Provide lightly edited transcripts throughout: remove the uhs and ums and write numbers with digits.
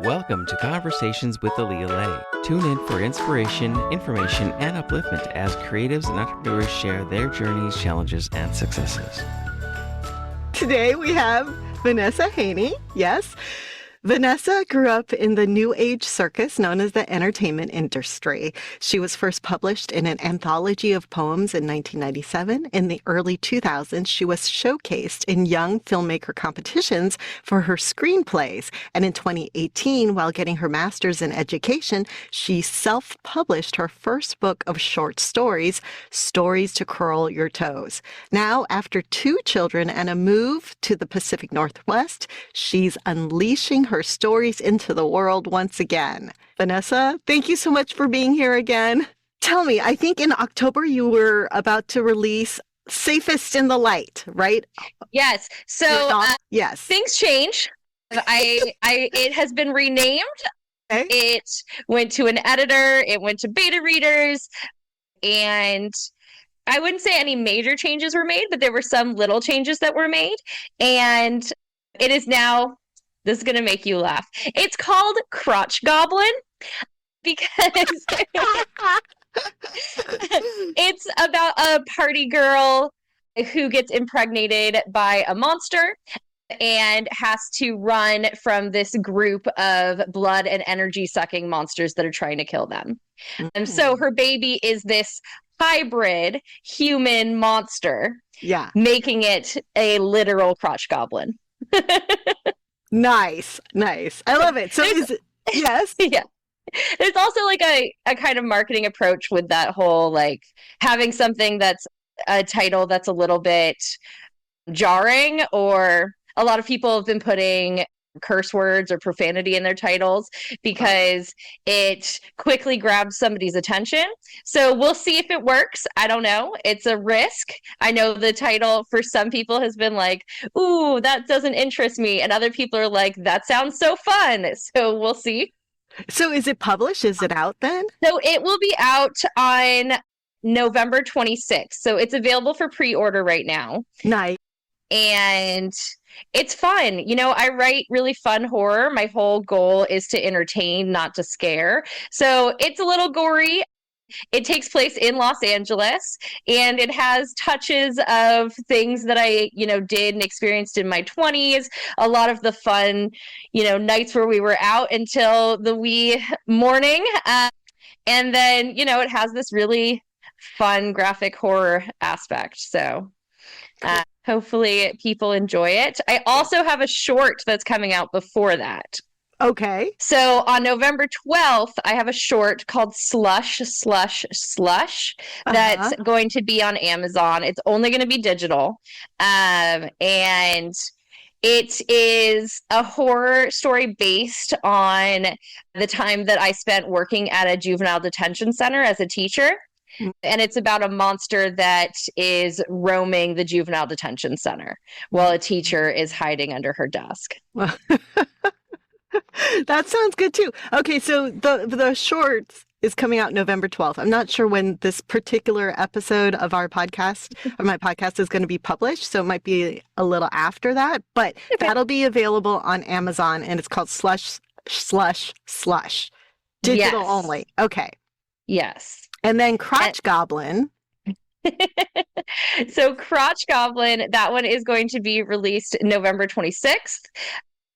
Welcome to Conversations with Aaliyah. Tune in for inspiration, information, and upliftment as creatives and entrepreneurs share their journeys, challenges, and successes. Today we have Vanessa Haney. Yes. Vanessa grew up in the New Age circus known as the entertainment industry. She was first published in an anthology of poems in 1997. In the early 2000s, she was showcased in young filmmaker competitions for her screenplays. And in 2018, while getting her master's in education, she self-published her first book of short stories, Stories to Curl Your Toes. Now, after 2 children and a move to the Pacific Northwest, she's unleashing her stories into the world once again. Vanessa, thank you so much for being here again. Tell me, I think in October you were about to release Safest in the Light, right? Yes. So yes, things change. It has been renamed. Okay. It went to an editor. It went to beta readers, and I wouldn't say any major changes were made, but there were some little changes that were made, and it is now. This is going to make you laugh. It's called Crotch Goblin because it's about a party girl who gets impregnated by a monster and has to run from this group of blood and energy sucking monsters that are trying to kill them. Mm-hmm. And so her baby is this hybrid human monster, making it a literal crotch goblin. Nice. I love it. So yes. Yeah. There's also like a kind of marketing approach with that whole, like, having something that's a title that's a little bit jarring, or a lot of people have been putting curse words or profanity in their titles because it quickly grabs somebody's attention. So we'll see if it works. I don't know. It's a risk. I know the title for some people has been like, ooh, that doesn't interest me. And other people are like, that sounds so fun. So we'll see. So is it published? Is it out then? So it will be out on November 26th. So it's available for pre-order right now. Nice. And it's fun. You know, I write really fun horror. My whole goal is to entertain, not to scare. So it's a little gory. It takes place in Los Angeles, and it has touches of things that I, did and experienced in my 20s. A lot of the fun, nights where we were out until the wee morning. And then, it has this really fun graphic horror aspect. So hopefully people enjoy it. I also have a short that's coming out before that. Okay. So on November 12th, I have a short called Slush that's going to be on Amazon. It's only going to be digital. And it is a horror story based on the time that I spent working at a juvenile detention center as a teacher. And it's about a monster that is roaming the juvenile detention center while a teacher is hiding under her desk. That sounds good too. Okay, so the short is coming out November 12th. I'm not sure when this particular episode of my podcast is going to be published, so it might be a little after that, but that'll be available on Amazon, and it's called Slush. Digital only. Okay. Yes. And then Crotch Goblin. So Crotch Goblin, that one is going to be released November 26th.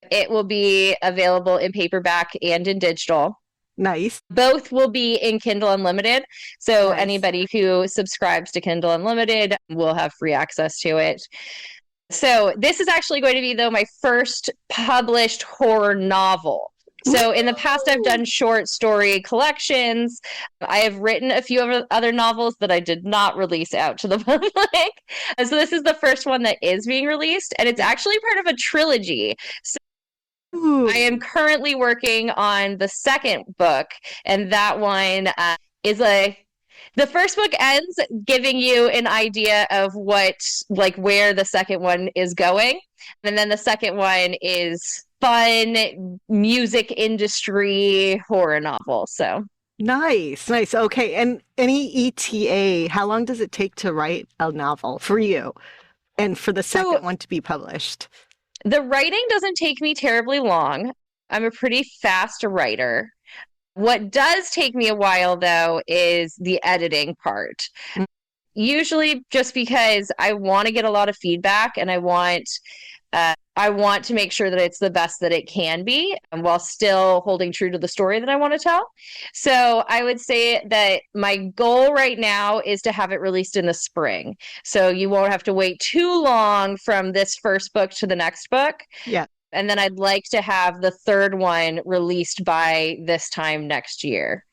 It will be available in paperback and in digital. Nice. Both will be in Kindle Unlimited. So anybody who subscribes to Kindle Unlimited will have free access to it. So this is actually going to be, though, my first published horror novel. So in the past, I've done short story collections. I have written a few other novels that I did not release out to the public. So this is the first one that is being released, and it's actually part of a trilogy. So I am currently working on the second book, and that one is the first book ends giving you an idea of where the second one is going. And then the second one is fun music industry horror novel. So nice. Okay. And any ETA, how long does it take to write a novel for you and for the second one to be published? The writing doesn't take me terribly long. I'm a pretty fast writer. What does take me a while, though, is the editing part. Mm. Usually just because I want to get a lot of feedback and I want to make sure that it's the best that it can be while still holding true to the story that I want to tell. So I would say that my goal right now is to have it released in the spring. So you won't have to wait too long from this first book to the next book. Yeah. And then I'd like to have the third one released by this time next year.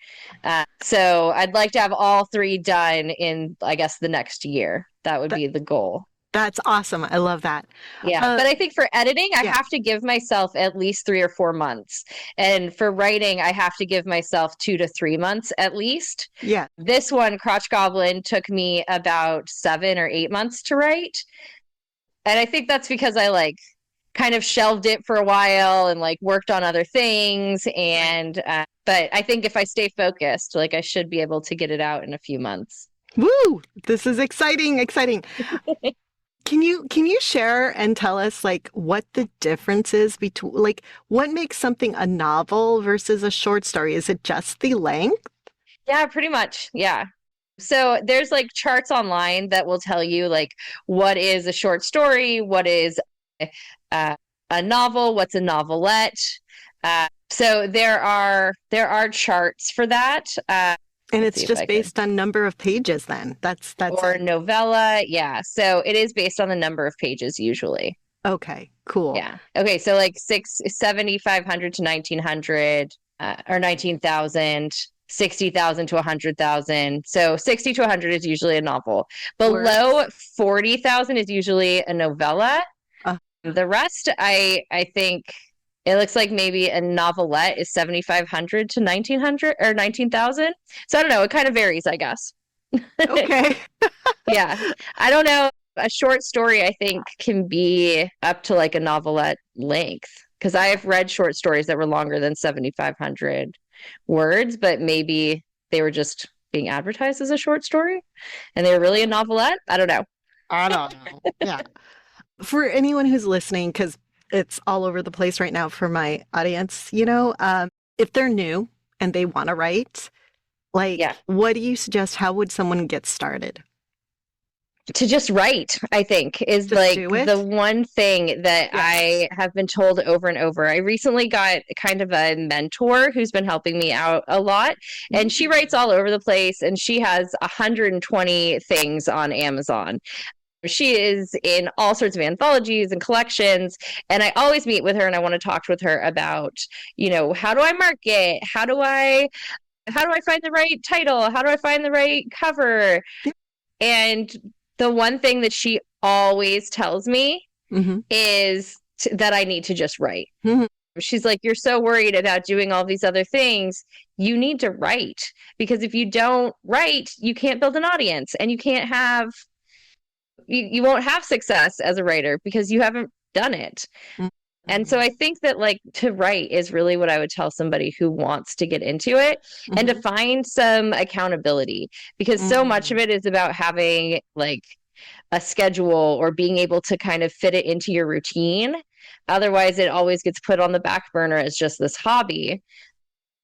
So I'd like to have all three done in, I guess, the next year. That would be the goal. That's awesome. I love that. Yeah. But I think for editing, I yeah. have to give myself at least 3 or 4 months. And for writing, I have to give myself 2 to 3 months at least. Yeah. This one, Crotch Goblin, took me about 7 or 8 months to write. And I think that's because I kind of shelved it for a while and worked on other things. And, but I think if I stay focused, I should be able to get it out in a few months. Woo! This is exciting. Can you share and tell us what the difference is between what makes something a novel versus a short story? Is it just the length? Yeah, pretty much. Yeah. So there's charts online that will tell you what is a short story, what is a novel, what's a novelette. So there are charts for that. And it's just based on number of pages then. That's or novella. Yeah. So it is based on the number of pages usually. Okay, cool. Yeah. Okay. So 7,500 to 1,900 or 19,000, 60,000 to 100,000. So 60 to 100 is usually a novel. Below 40,000 is usually a novella. The rest, I think it looks like maybe a novelette is 7,500 to 1,900 or 19,000. So I don't know. It kind of varies, I guess. Okay. Yeah. I don't know. A short story, I think, can be up to a novelette length because I have read short stories that were longer than 7,500 words, but maybe they were just being advertised as a short story and they were really a novelette. I don't know. Yeah. For anyone who's listening, because it's all over the place right now for my audience, if they're new and they want to write, what do you suggest? How would someone get started? To just write, I think, is the one thing that I have been told over and over. I recently got kind of a mentor who's been helping me out a lot, and she writes all over the place, and she has 120 things on Amazon. She is in all sorts of anthologies and collections, and I always meet with her and I want to talk with her about, how do I market? How do I find the right title? How do I find the right cover? And the one thing that she always tells me is that I need to just write. She's like, you're so worried about doing all these other things. You need to write, because if you don't write, you can't build an audience and you can't have you won't have success as a writer because you haven't done it. And so I think that to write is really what I would tell somebody who wants to get into it and to find some accountability, because so much of it is about having a schedule or being able to kind of fit it into your routine. Otherwise, it always gets put on the back burner as just this hobby.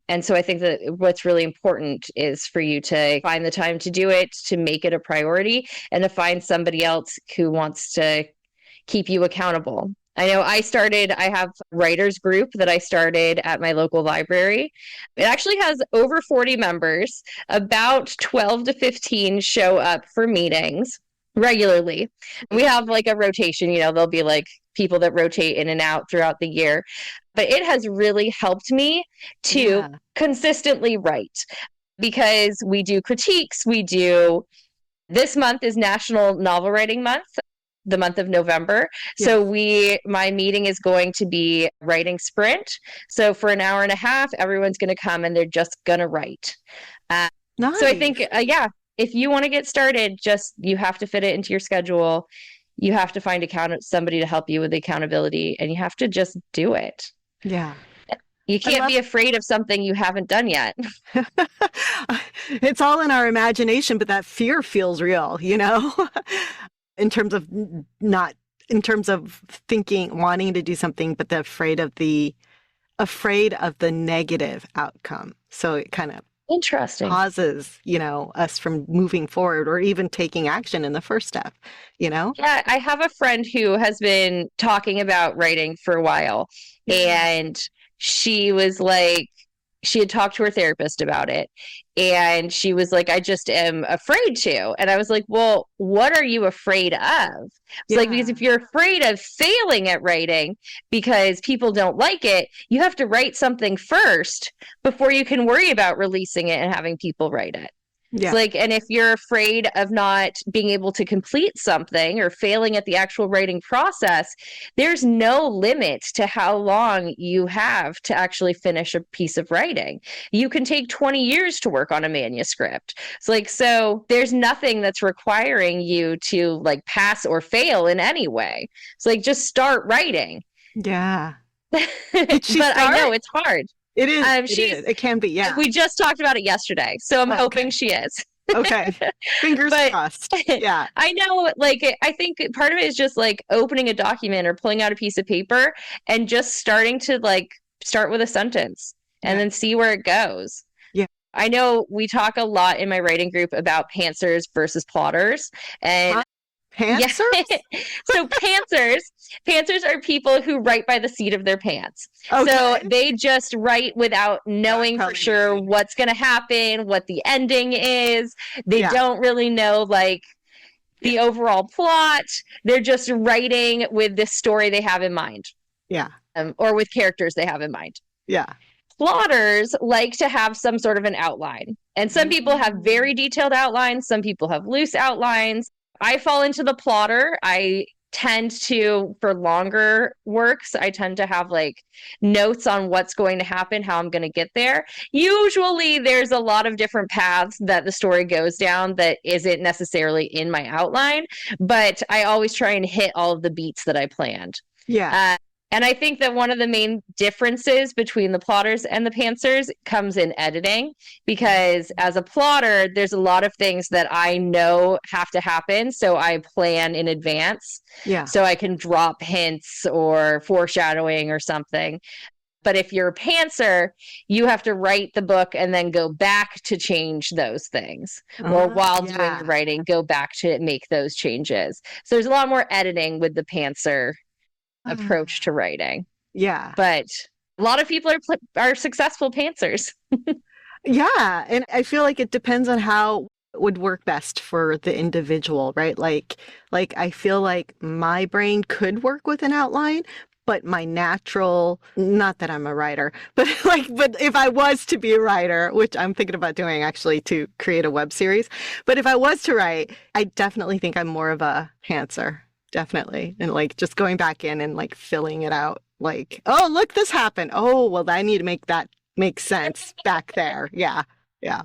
And so I think that what's really important is for you to find the time to do it, to make it a priority, and to find somebody else who wants to keep you accountable. I know I have a writers group that I started at my local library. It actually has over 40 members. About 12 to 15 show up for meetings regularly. We have a rotation, there'll be people that rotate in and out throughout the year. But it has really helped me to consistently write, because we do critiques. This month is National Novel Writing Month, the month of November. Yes. So my meeting is going to be writing sprint. So for an hour and a half, everyone's going to come and they're just going to write. Nice. So I think, if you want to get started, you have to fit it into your schedule. You have to find somebody to help you with the accountability, and you have to just do it. Yeah. You can't be afraid of something you haven't done yet. It's all in our imagination, but that fear feels real, in terms of thinking, wanting to do something, but the afraid of the afraid of the negative outcome. So it kind of Interesting. pauses, us from moving forward or even taking action in the first step, Yeah, I have a friend who has been talking about writing for a while, and she was like, she had talked to her therapist about it, and she was like, I just am afraid to. And I was like, well, what are you afraid of? It's like, because if you're afraid of failing at writing because people don't like it, you have to write something first before you can worry about releasing it and having people write it. Yeah. It's like, and if you're afraid of not being able to complete something or failing at the actual writing process, there's no limit to how long you have to actually finish a piece of writing. You can take 20 years to work on a manuscript. It's like, so there's nothing that's requiring you to like pass or fail in any way. It's like, just start writing. Yeah. But I know it's hard. It is. It can be. Yeah. We just talked about it yesterday, so I'm hoping she is. Okay. Fingers crossed. Yeah. I know, like, I think part of it is just like opening a document or pulling out a piece of paper and just starting to like start with a sentence and then see where it goes. Yeah. I know we talk a lot in my writing group about pantsers versus plotters. And pantsers? Yeah. So pantsers are people who write by the seat of their pants. Okay. So they just write without knowing for sure what's going to happen, what the ending is. They don't really know like the overall plot. They're just writing with this story they have in mind. Yeah. Or with characters they have in mind. Yeah. Plotters like to have some sort of an outline. And some people have very detailed outlines. Some people have loose outlines. I fall into the plotter. I tend to, for longer works, I tend to have like notes on what's going to happen, how I'm going to get there. Usually there's a lot of different paths that the story goes down that isn't necessarily in my outline, but I always try and hit all of the beats that I planned. Yeah. And I think that one of the main differences between the plotters and the pantsers comes in editing, because as a plotter, there's a lot of things that I know have to happen. So I plan in advance. Yeah. So I can drop hints or foreshadowing or something. But if you're a pantser, you have to write the book and then go back to change those things. Or while doing the writing, go back to make those changes. So there's a lot more editing with the pantser approach to writing. Yeah. But a lot of people are successful pantsers. Yeah. And I feel like it depends on how it would work best for the individual, right? Like I feel like my brain could work with an outline, but my natural, not that I'm a writer, but if I was to be a writer, which I'm thinking about doing actually to create a web series, but if I was to write, I definitely think I'm more of a pantser. Definitely. And like just going back in and like filling it out, like, oh, look, this happened. Oh, well, I need to make that make sense back there. Yeah. Yeah.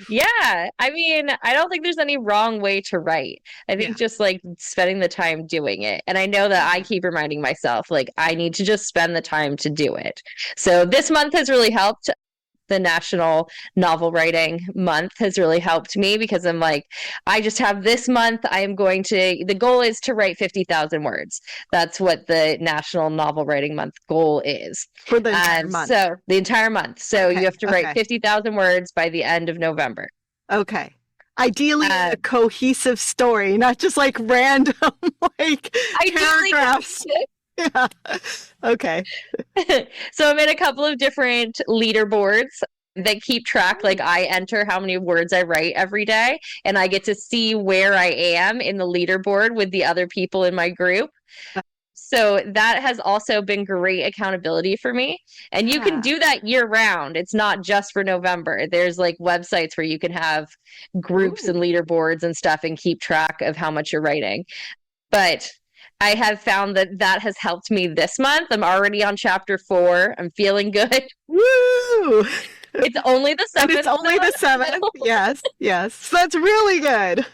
Yeah. I mean, I don't think there's any wrong way to write. I think just like spending the time doing it. And I know that I keep reminding myself, like, I need to just spend the time to do it. So this month has really helped. The National Novel Writing Month has really helped me, because I'm like, I just have this month. The goal is to write 50,000 words. That's what the National Novel Writing Month goal is. For the entire month. So the entire month. So you have to write 50,000 words by the end of November. Okay. Ideally, a cohesive story, not just like random like paragraphs. Yeah. Okay. So I'm in a couple of different leaderboards that keep track. Like, I enter how many words I write every day, and I get to see where I am in the leaderboard with the other people in my group. So that has also been great accountability for me. And you can do that year round. It's not just for November. There's like websites where you can have groups and leaderboards and stuff and keep track of how much you're writing. But I have found that has helped me this month. I'm already on chapter 4. I'm feeling good. Woo! It's only the 7th. It's only the 7th. Yes, yes. So that's really good.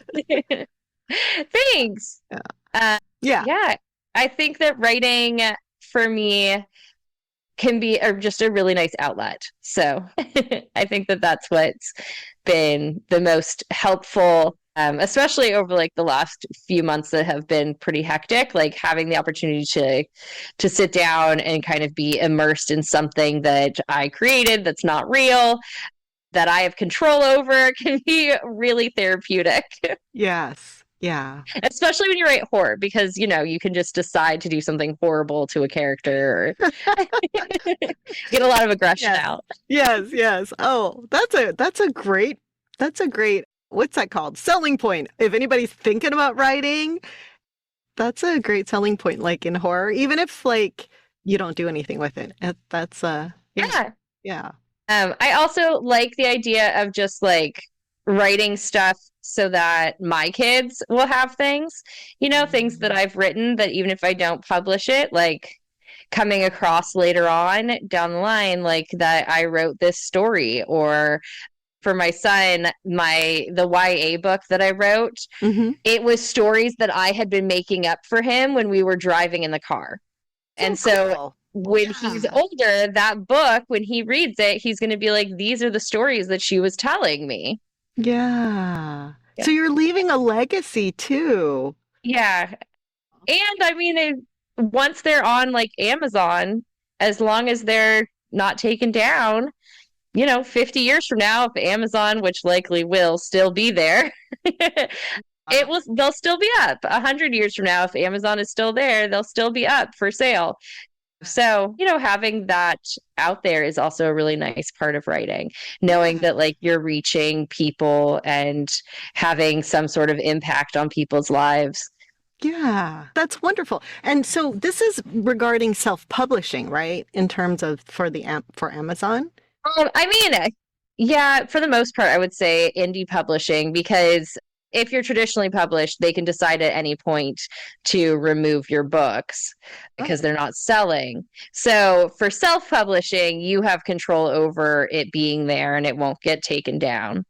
Thanks. Yeah. I think that writing for me can be just a really nice outlet. So I think that that's what's been the most helpful especially over like the last few months that have been pretty hectic, like having the opportunity to sit down and kind of be immersed in something that I created that's not real, that I have control over, can be really therapeutic. Yes. Yeah. Especially when you write horror, because you can just decide to do something horrible to a character or get a lot of aggression Yes. out. Yes. Yes. Oh, that's a great, what's that called? Selling point. If anybody's thinking about writing, that's a great selling point, like in horror, even if like you don't do anything with it. That's yeah. Yeah. Yeah. I also like the idea of just like writing stuff so that my kids will have things, things that I've written that even if I don't publish it, like coming across later on down the line, like that I wrote this story. Or for my son, the YA book that I wrote, Mm-hmm. it was stories that I had been making up for him when we were driving in the car. And so cool. when he's older, that book, when he reads it, he's going to be like, these are the stories that she was telling me. Yeah. Yeah. So you're leaving a legacy too. Yeah. And I mean, once they're on like Amazon, as long as they're not taken down, 50 years from now, if Amazon, which likely will still be there, they'll still be up. 100 years from now, if Amazon is still there, they'll still be up for sale. So, having that out there is also a really nice part of writing, knowing that like you're reaching people and having some sort of impact on people's lives. Yeah, that's wonderful. And so this is regarding self-publishing, right? In terms of for Amazon? I mean, yeah, for the most part, I would say indie publishing, because if you're traditionally published, they can decide at any point to remove your books because they're not selling. So for self-publishing, you have control over it being there and it won't get taken down.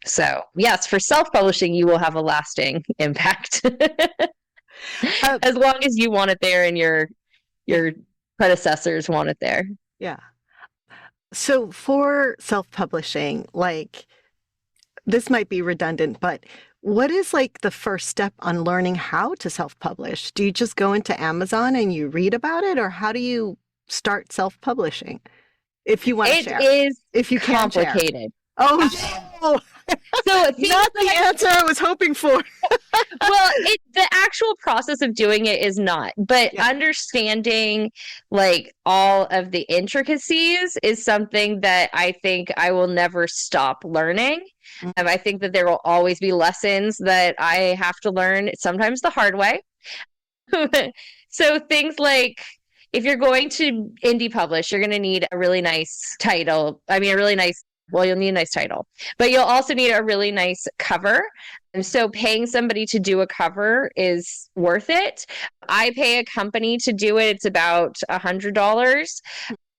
So yes, for self-publishing, you will have a lasting impact as long as you want it there and your predecessors want it there. Yeah. So for self-publishing, like this might be redundant, but what is like the first step on learning how to self-publish? Do you just go into Amazon and you read about it, or how do you start self-publishing? If you want to share. It is if you can share. complicated. Oh, no. So Not the answer I was hoping for. Well, the actual process of doing it is not, but understanding like all of the intricacies is something that I think I will never stop learning. I think that there will always be lessons that I have to learn, sometimes the hard way. So things like, if you're going to indie publish, you're going to need a really nice title. I mean, you'll need a nice title, but you'll also need a really nice cover. And so paying somebody to do a cover is worth it. I pay a company to do it. It's about $100,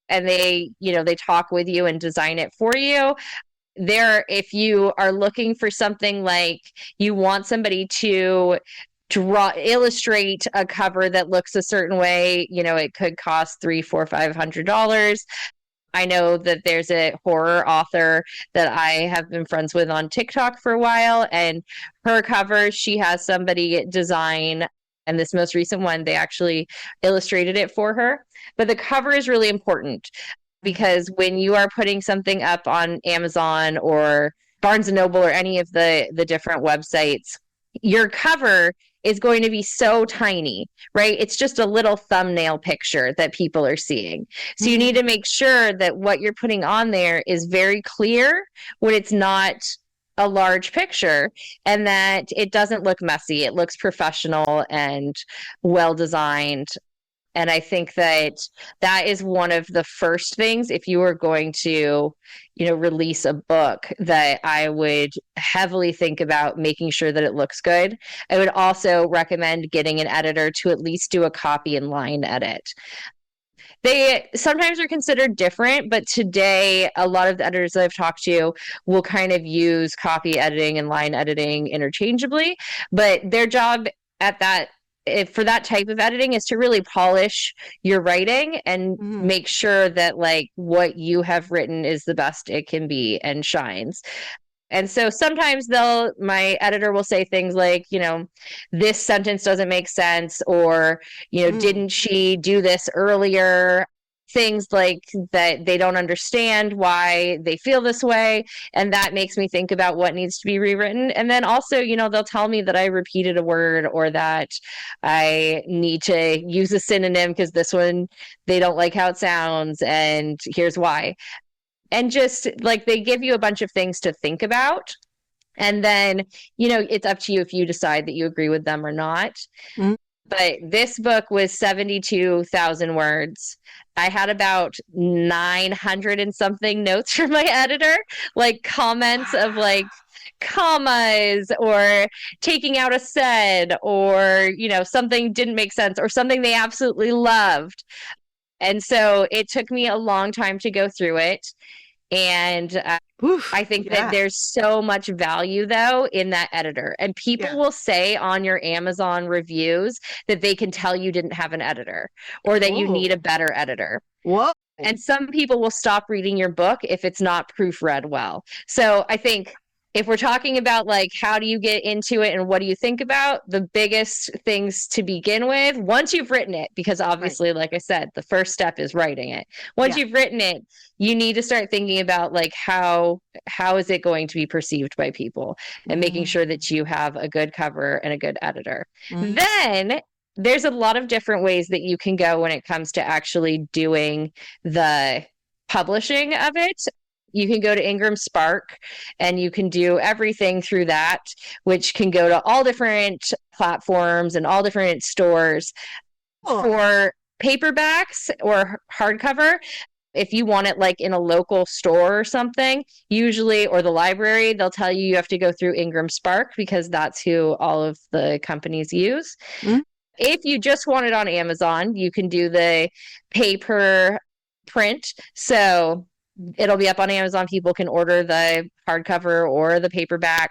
and they talk with you and design it for you. If you are looking for something like you want somebody to illustrate a cover that looks a certain way, it could cost $300, $400, $500. I know that there's a horror author that I have been friends with on TikTok for a while, and her covers, she has somebody design, and this most recent one, they actually illustrated it for her. But the cover is really important, because when you are putting something up on Amazon or Barnes and Noble or any of the different websites, your cover is going to be so tiny, right? It's just a little thumbnail picture that people are seeing. So you need to make sure that what you're putting on there is very clear when it's not a large picture, and that it doesn't look messy. It looks professional and well designed. And I think that is one of the first things, if you are going to, release a book, that I would heavily think about making sure that it looks good. I would also recommend getting an editor to at least do a copy and line edit. They sometimes are considered different, but today a lot of the editors that I've talked to will kind of use copy editing and line editing interchangeably, but their job for that type of editing is to really polish your writing and make sure that like what you have written is the best it can be and shines. And so sometimes my editor will say things like, this sentence doesn't make sense, or, didn't she do this earlier? Things like that, they don't understand why they feel this way. And that makes me think about what needs to be rewritten. And then also, they'll tell me that I repeated a word, or that I need to use a synonym because this one, they don't like how it sounds. And here's why. And just like they give you a bunch of things to think about. And then, it's up to you if you decide that you agree with them or not. Mm-hmm. But this book was 72,000 words. I had about 900 and something notes from my editor, like comments of like commas, or taking out a said, or, something didn't make sense, or something they absolutely loved. And so it took me a long time to go through it. And I think that there's so much value, though, in that editor. And people will say on your Amazon reviews that they can tell you didn't have an editor, or that you need a better editor. Whoa. And some people will stop reading your book if it's not proofread well. So I think if we're talking about like, how do you get into it and what do you think about, the biggest things to begin with, once you've written it, because obviously, like I said, the first step is writing it. Once you've written it, you need to start thinking about like, how is it going to be perceived by people, and making sure that you have a good cover and a good editor. Then there's a lot of different ways that you can go when it comes to actually doing the publishing of it. You can go to Ingram Spark, and you can do everything through that, which can go to all different platforms and all different stores. For paperbacks or hardcover. If you want it like in a local store or something, usually, or the library, they'll tell you have to go through Ingram Spark, because that's who all of the companies use. If you just want it on Amazon, you can do the pay per print. So it'll be up on Amazon. People can order the hardcover or the paperback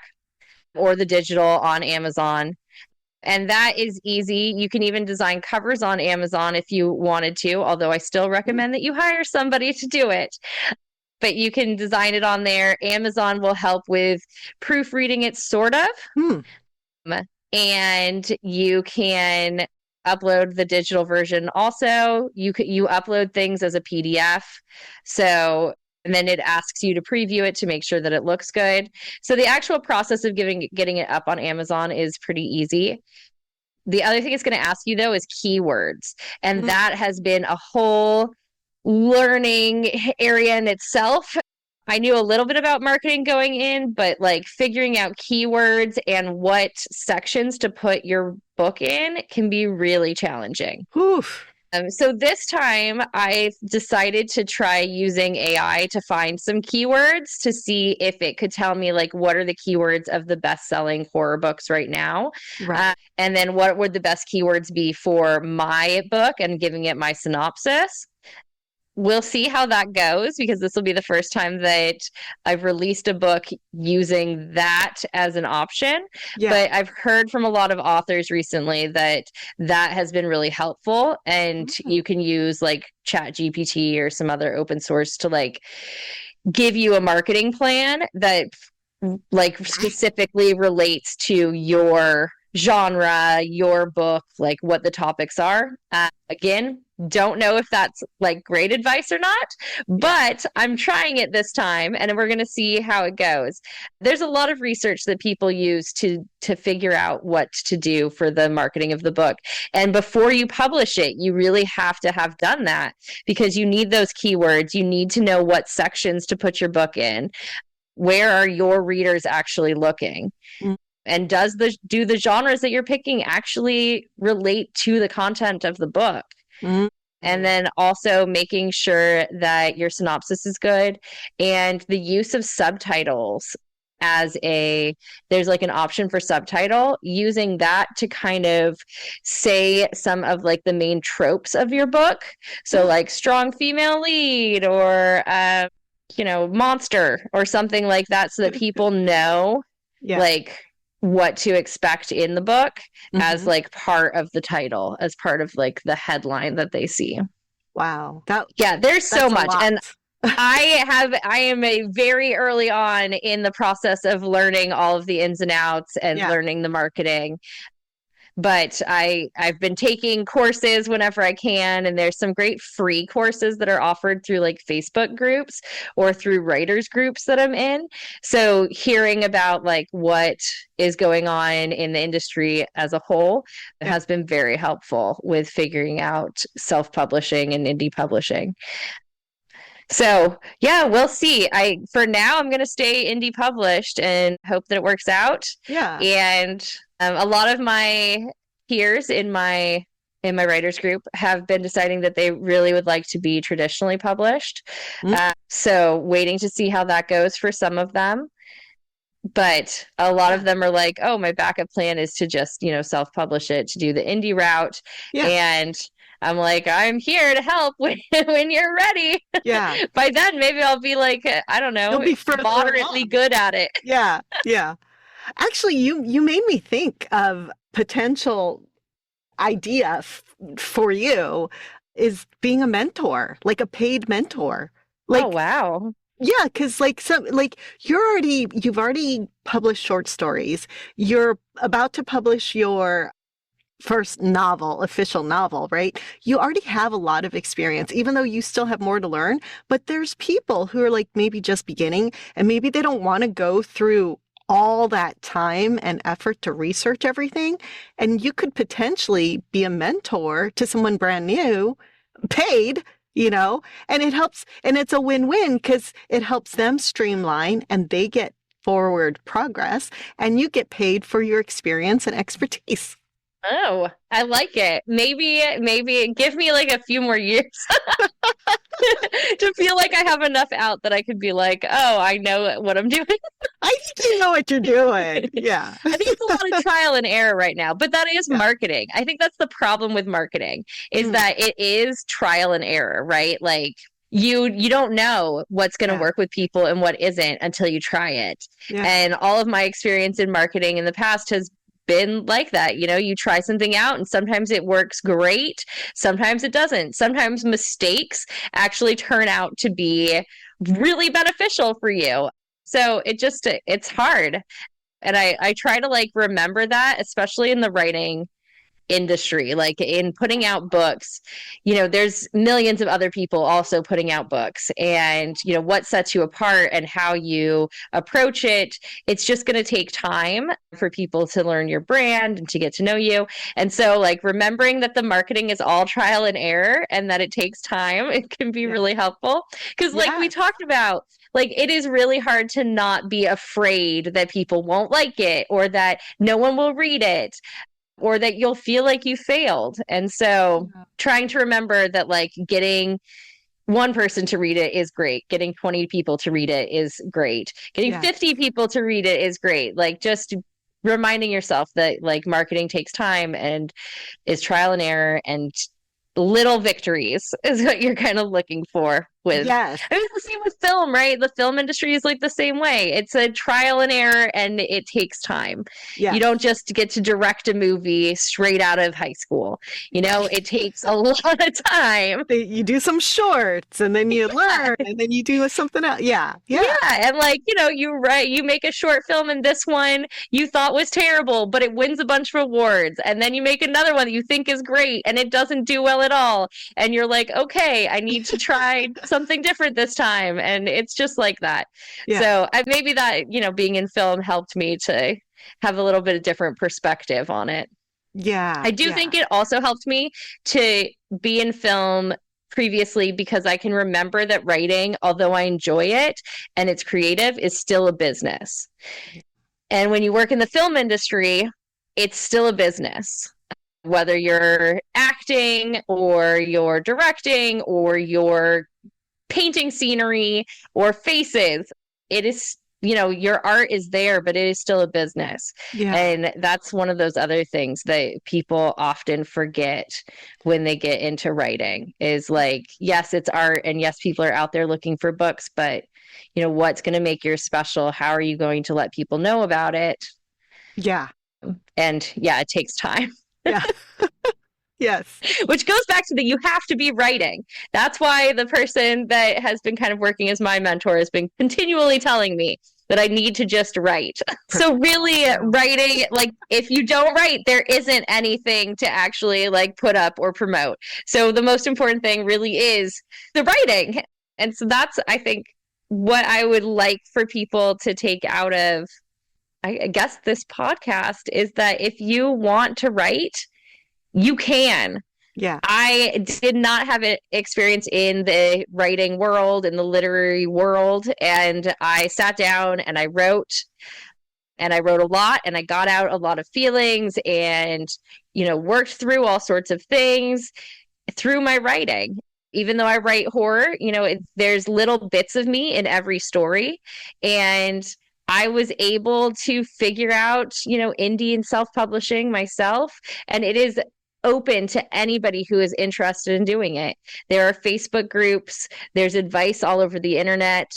or the digital on Amazon. And that is easy. You can even design covers on Amazon if you wanted to, although I still recommend that you hire somebody to do it. But you can design it on there. Amazon will help with proofreading it, sort of. And you can upload the digital version. Also, you upload things as a PDF. So, and then it asks you to preview it to make sure that it looks good. So the actual process of getting it up on Amazon is pretty easy. The other thing it's going to ask you, though, is keywords. And that has been a whole learning area in itself. I knew a little bit about marketing going in, but like figuring out keywords and what sections to put your book in can be really challenging. So this time I decided to try using AI to find some keywords to see if it could tell me like, what are the keywords of the best-selling horror books right now? And then what would the best keywords be for my book, and giving it my synopsis. We'll see how that goes, because this will be the first time that I've released a book using that as an option. But I've heard from a lot of authors recently that has been really helpful, and you can use like ChatGPT or some other open source to like give you a marketing plan that like specifically relates to your genre, your book, like what the topics are. Again, don't know if that's like great advice or not, but I'm trying it this time, and we're going to see how it goes. There's a lot of research that people use to figure out what to do for the marketing of the book. And before you publish it, you really have to have done that, because you need those keywords. You need to know what sections to put your book in. Where are your readers actually looking? And do the genres that you're picking actually relate to the content of the book? And then also making sure that your synopsis is good, and the use of subtitles there's like an option for subtitle, using that to kind of say some of like the main tropes of your book. So like strong female lead, or, monster or something like that, so that people know like what to expect in the book as like part of the title, as part of like the headline that they see. Wow. There's so much. And I am a very early on in the process of learning all of the ins and outs and Yeah. learning the marketing. But I've been taking courses whenever I can, and there's some great free courses that are offered through like Facebook groups or through writers groups that I'm in. So hearing about like what is going on in the industry as a whole Yeah. has been very helpful with figuring out self-publishing and indie publishing. So yeah, we'll see. For now I'm going to stay indie published and hope that it works out. Yeah. And a lot of my peers in my writers group have been deciding that they really would like to be traditionally published. So waiting to see how that goes for some of them. But a lot of them are like, oh, my backup plan is to just, self-publish it, to do the indie route. Yeah. And I'm like, I'm here to help when you're ready. Yeah. By then, maybe I'll be like, I don't know, moderately good at it. Yeah. Yeah. Actually, you made me think of potential idea for you is being a mentor, like a paid mentor. Like, oh, wow. Yeah, because you've already published short stories. You're about to publish your first novel, official novel, right? You already have a lot of experience, even though you still have more to learn. But there's people who are like maybe just beginning, and maybe they don't want to go through all that time and effort to research everything. And you could potentially be a mentor to someone brand new, paid, and it helps, and it's a win-win because it helps them streamline and they get forward progress and you get paid for your experience and expertise. Oh, I like it. Maybe give me like a few more years to feel like I have enough out that I could be like, oh, I know what I'm doing. I think you know what you're doing. Yeah. I think it's a lot of trial and error right now, but that is marketing. I think that's the problem with marketing is that it is trial and error, right? Like you don't know what's going to work with people and what isn't until you try it. Yeah. And all of my experience in marketing in the past has been like that. You try something out and sometimes it works great. Sometimes it doesn't. Sometimes mistakes actually turn out to be really beneficial for you. So it's hard. And I try to like remember that, especially in the writing industry, like in putting out books, there's millions of other people also putting out books, and what sets you apart and how you approach it, it's just going to take time for people to learn your brand and to get to know you. And so like remembering that the marketing is all trial and error and that it takes time, it can be really helpful because like we talked about, like it is really hard to not be afraid that people won't like it or that no one will read it, or that you'll feel like you failed. And so trying to remember that like getting one person to read it is great. Getting 20 people to read it is great. Getting 50 people to read it is great. Like just reminding yourself that like marketing takes time and is trial and error, and little victories is what you're kind of looking for with. Yes. I mean, it's the same with film, right? The film industry is like the same way. It's a trial and error and it takes time. Yes. You don't just get to direct a movie straight out of high school. It takes a lot of time. You do some shorts and then you learn and then you do something else. Yeah. And like, you make a short film and this one you thought was terrible, but it wins a bunch of awards. And then you make another one that you think is great and it doesn't do well at all. And you're like, okay, I need to try something different this time. And it's just like that. Yeah. So maybe that, being in film helped me to have a little bit of different perspective on it. Yeah. I do think it also helped me to be in film previously because I can remember that writing, although I enjoy it and it's creative, is still a business. And when you work in the film industry, it's still a business. Whether you're acting or you're directing or you're painting scenery or faces, it is, your art is there, but it is still a business. Yeah. And that's one of those other things that people often forget when they get into writing is like, yes, it's art and yes, people are out there looking for books, but what's going to make yours special? How are you going to let people know about it? Yeah. And it takes time. Yeah. Yes. Which goes back to you have to be writing. That's why the person that has been kind of working as my mentor has been continually telling me that I need to just write. So really writing, like if you don't write, there isn't anything to actually like put up or promote. So the most important thing really is the writing. And so that's, I think, what I would like for people to take out of, I guess, this podcast is that if you want to write, you can. Yeah. I did not have an experience in the writing world, in the literary world. And I sat down and I wrote a lot, and I got out a lot of feelings and, worked through all sorts of things through my writing. Even though I write horror, there's little bits of me in every story. And I was able to figure out, indie and self-publishing myself. And it is open to anybody who is interested in doing it. There are Facebook groups, there's advice all over the internet,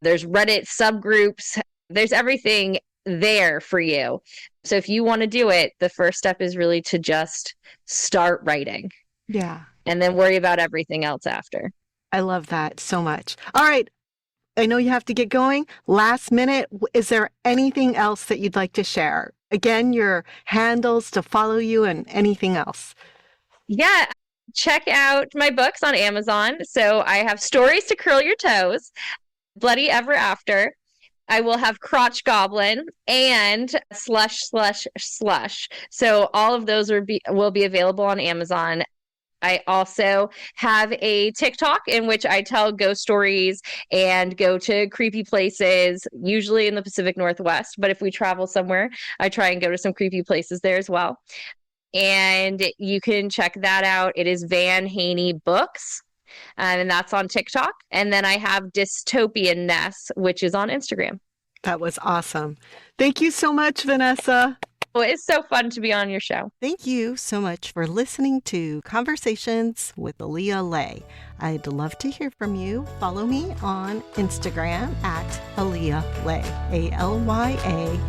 there's Reddit subgroups, there's everything there for you. So if you want to do it, the first step is really to just start writing. Yeah. And then worry about everything else after. I love that so much. All right. I know you have to get going. Last minute, is there anything else that you'd like to share? Again, your handles to follow you and anything else. Yeah. Check out my books on Amazon. So I have Stories to Curl Your Toes, Bloody Ever After. I will have Crotch Goblin and Slush, Slush, Slush. So all of those will be available on Amazon. I also have a TikTok in which I tell ghost stories and go to creepy places, usually in the Pacific Northwest. But if we travel somewhere, I try and go to some creepy places there as well. And you can check that out. It is Van Haney Books, and that's on TikTok. And then I have Dystopian Ness, which is on Instagram. That was awesome. Thank you so much, Vanessa. Well, it's so fun to be on your show. Thank you so much for listening to Conversations with Aaliyah Lay. I'd love to hear from you. Follow me on Instagram at Aaliyah Lay, ALYALEI.